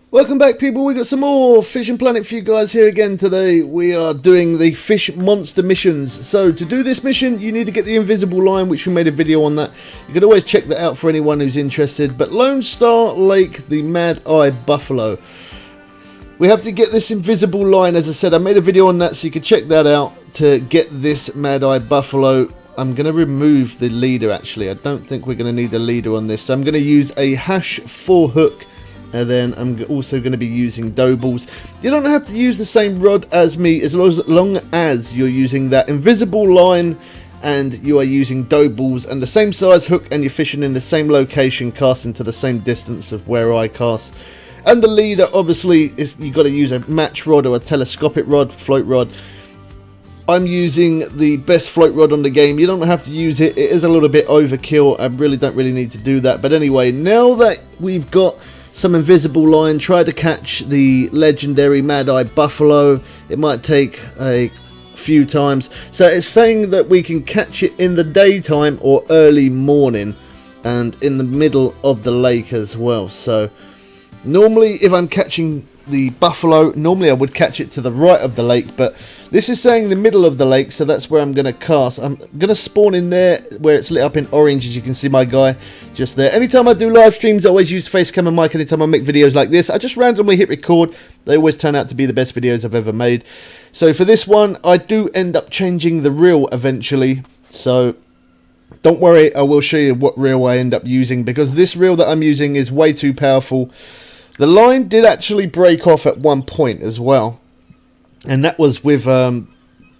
Welcome back, people. We got some more Fishing Planet for you guys here again today. We are doing the fish monster missions. So to do this mission, you need to get the invisible line, which we made a video on that. You can always check that out for anyone who's interested. But Lone Star Lake, the Madeye Buffalo. We have to get this invisible line. As I said, I made a video on that, so you can check that out to get this Madeye Buffalo. I'm going to remove the leader, actually. I don't think we're going to need a leader on this. So I'm going to use a hash 4 hook. And then I'm also going to be using dough balls. You don't have to use the same rod as me as long as you're using that invisible line and you are using dough balls and the same size hook, and you're fishing in the same location, casting to the same distance of where I cast. And the leader, obviously, is you got to use a match rod or a telescopic rod, float rod. I'm using the best float rod on the game. You don't have to use it. It is a little bit overkill. I really don't need to do that. But anyway, now that we've got some invisible line, try to catch the legendary Madeye Buffalo. It might take a few times. So it's saying that we can catch it in the daytime or early morning and in the middle of the lake as well. So normally if I'm catching the buffalo, normally I would catch it to the right of the lake, but this is saying the middle of the lake, so that's where I'm going to cast. I'm going to spawn in there where it's lit up in orange, as you can see my guy just there. Anytime I do live streams, I always use Facecam and mic. Anytime I make videos like this, I just randomly hit record. They always turn out to be the best videos I've ever made. So for this one, I do end up changing the reel eventually, so don't worry, I will show you what reel I end up using, because this reel that I'm using is way too powerful. The line did actually break off at one point as well, and that was with the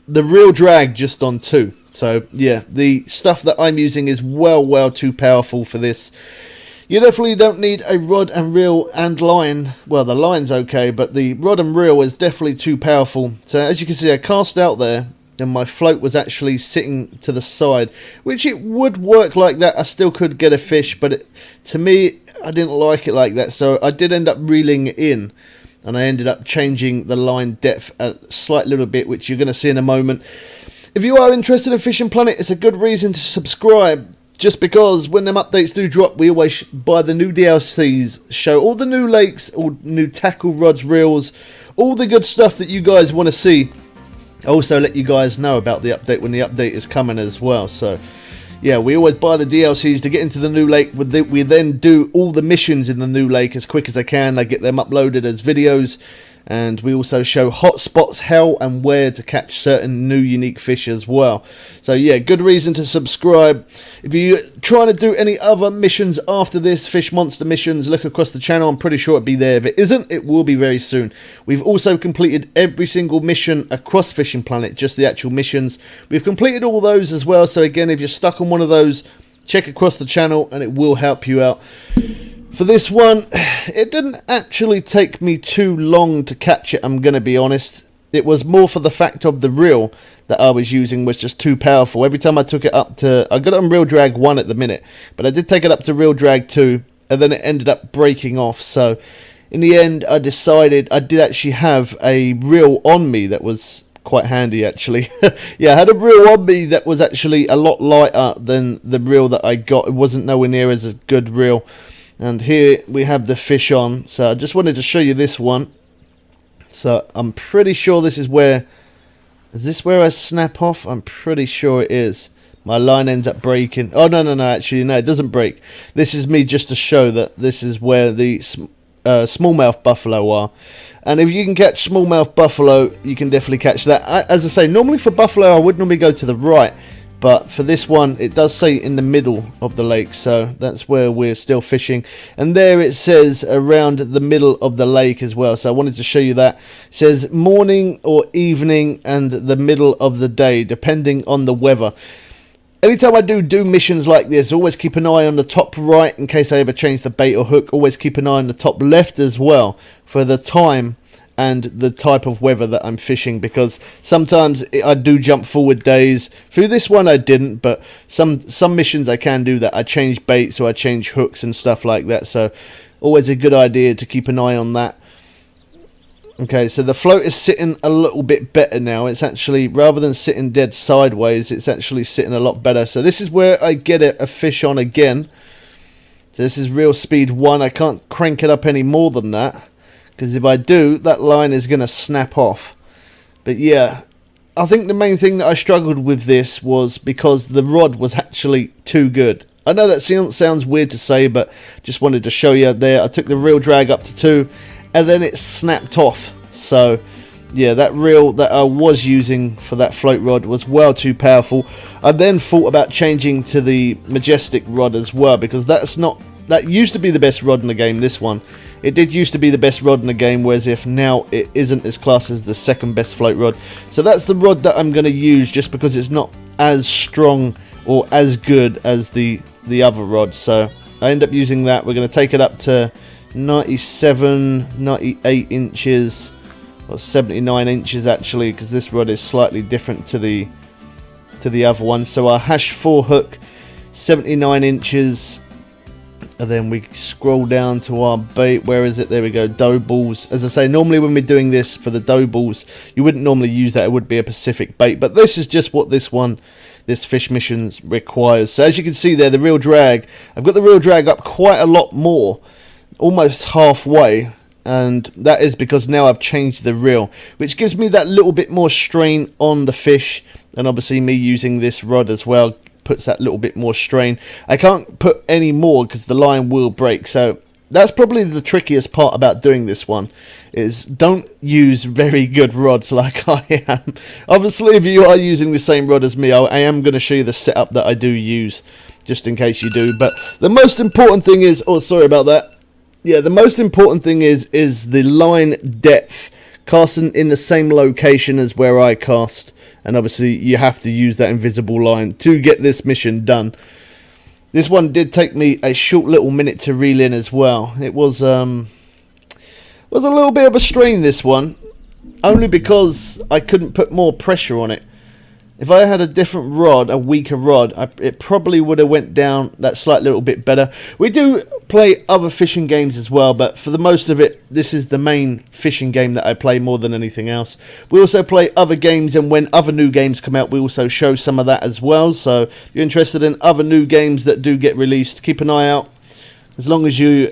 reel drag just on 2. So yeah, the stuff that I'm using is well too powerful for this. You definitely don't need a rod and reel and line. Well, the line's okay, but the rod and reel is definitely too powerful. So as you can see, I cast out there and my float was actually sitting to the side, which it would work like that. I still could get a fish, but to me, I didn't like it like that, so I did end up reeling it in, and I ended up changing the line depth a slight little bit, which you're going to see in a moment. If you are interested in Fishing Planet, it's a good reason to subscribe, just because when them updates do drop, we always buy the new DLCs, show all the new lakes, all new tackle rods, reels, all the good stuff that you guys want to see. I also let you guys know about the update when the update is coming as well. So yeah, we always buy the DLCs to get into the new lake. We then do all the missions in the new lake as quick as I can. I get them uploaded as videos. And we also show hotspots, how and where to catch certain new unique fish as well. So yeah, good reason to subscribe. If you're trying to do any other missions after this, fish monster missions, look across the channel. I'm pretty sure it'll be there. If it isn't, it will be very soon. We've also completed every single mission across Fishing Planet, just the actual missions. We've completed all those as well. So again, if you're stuck on one of those, check across the channel and it will help you out. For this one, it didn't actually take me too long to catch it, I'm going to be honest. It was more for the fact of the reel that I was using was just too powerful. Every time I took it up to, I got it on reel drag 1 at the minute, but I did take it up to reel drag 2, and then it ended up breaking off. So in the end, I decided I did actually have a reel on me that was quite handy actually. Yeah, I had a reel on me that was actually a lot lighter than the reel that I got. It wasn't nowhere near as a good reel. And here we have the fish on. So I just wanted to show you this one. So I'm pretty sure this is where... Is this where I snap off? I'm pretty sure it is. My line ends up breaking. Oh, no, actually, no, it doesn't break. This is me just to show that this is where the smallmouth buffalo are. And if you can catch smallmouth buffalo, you can definitely catch that. As I say, normally for buffalo, I would normally go to the right. But for this one, it does say in the middle of the lake, so that's where we're still fishing. And there it says around the middle of the lake as well, so I wanted to show you that. It says morning or evening and the middle of the day, depending on the weather. Anytime I do missions like this, always keep an eye on the top right in case I ever change the bait or hook. Always keep an eye on the top left as well for the time and the type of weather that I'm fishing, because sometimes I do jump forward days. Through this one I didn't, but some missions I can do that. I change baits or I change hooks and stuff like that, so always a good idea to keep an eye on that. Okay, so the float is sitting a little bit better now. It's actually, rather than sitting dead sideways, it's actually sitting a lot better. So this is where I get a fish on again. So this is reel speed 1. I can't crank it up any more than that. because if I do, that line is going to snap off. But yeah, I think the main thing that I struggled with this was because the rod was actually too good. I know that sounds weird to say, but just wanted to show you there. I took the reel drag up to 2 and then it snapped off. So yeah, that reel that I was using for that float rod was well too powerful. I then thought about changing to the Majestic rod as well, because that used to be the best rod in the game. This one, it did used to be the best rod in the game, whereas if now it isn't as classed as the second best float rod. So that's the rod that I'm going to use, just because it's not as strong or as good as the other rod. So I end up using that. We're going to take it up to 97, 98 inches, or 79 inches actually, because this rod is slightly different to the other one. So our hash 4 hook, 79 inches. And then we scroll down to our bait. Where is it? There we go. Dough balls. As I say, normally when we're doing this for the dough balls, you wouldn't normally use that. It would be a Pacific bait. But this is just what this fish missions requires. So as you can see there, the reel drag, I've got the reel drag up quite a lot more, almost halfway. And that is because now I've changed the reel, which gives me that little bit more strain on the fish. And obviously me using this rod as well puts that little bit more strain. I can't put any more because the line will break. So that's probably the trickiest part about doing this one, is don't use very good rods like I am. Obviously if you are using the same rod as me, I am going to show you the setup that I do use, just in case you do. But the most important thing is, oh sorry about that, yeah, the most important thing is the line depth, casting in the same location as where I cast. And obviously you have to use that invisible line to get this mission done. This one did take me a short little minute to reel in as well. It was a little bit of a strain, this one, only because I couldn't put more pressure on it. If I had a different rod, a weaker rod, it probably would have went down that slight little bit better. We do play other fishing games as well, but for the most of it, this is the main fishing game that I play more than anything else. We also play other games, and when other new games come out, we also show some of that as well. So if you're interested in other new games that do get released, keep an eye out. As long as you're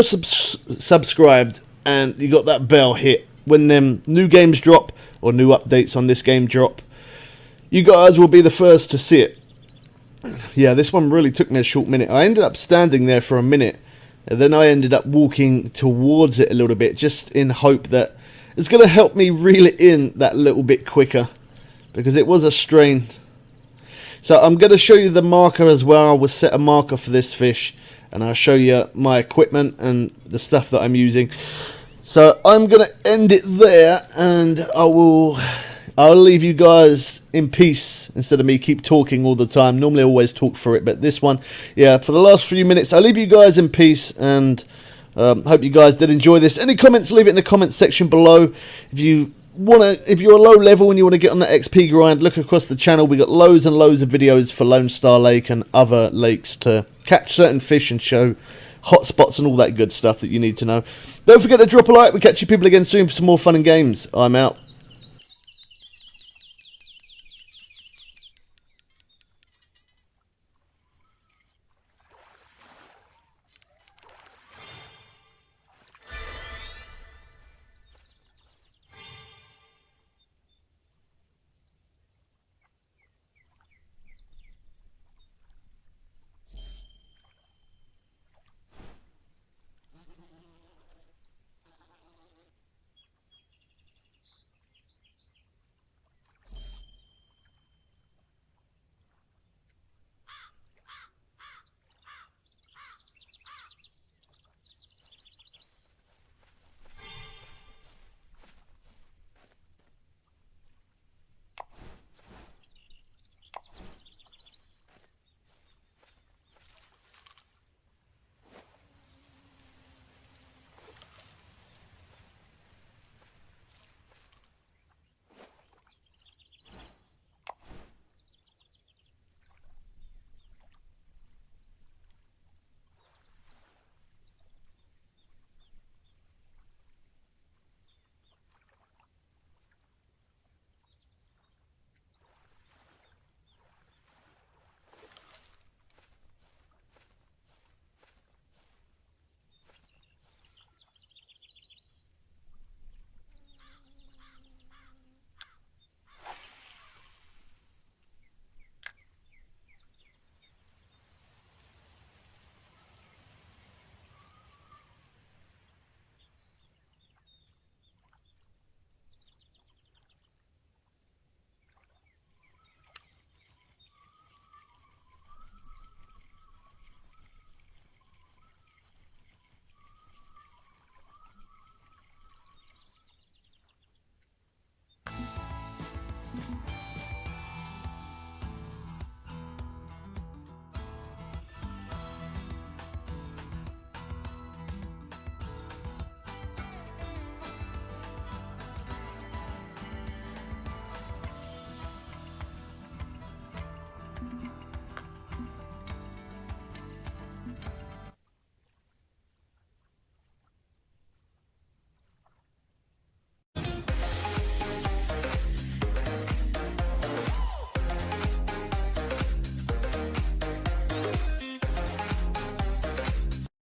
subscribed and you got that bell hit when them new games drop or new updates on this game drop, you guys will be the first to see it. Yeah, this one really took me a short minute. I ended up standing there for a minute, and then I ended up walking towards it a little bit, just in hope that it's going to help me reel it in that little bit quicker, because it was a strain. So I'm going to show you the marker as well. I will set a marker for this fish, and I'll show you my equipment and the stuff that I'm using. So I'm going to end it there, and I'll leave you guys in peace instead of me keep talking all the time. Normally I always talk for it, but this one, yeah, for the last few minutes, I'll leave you guys in peace, and hope you guys did enjoy this. Any comments, leave it in the comments section below. If you're low level and you want to get on that XP grind, look across the channel. We got loads and loads of videos for Lone Star Lake and other lakes to catch certain fish and show hotspots and all that good stuff that you need to know. Don't forget to drop a like. We'll catch you people again soon for some more fun and games. I'm out.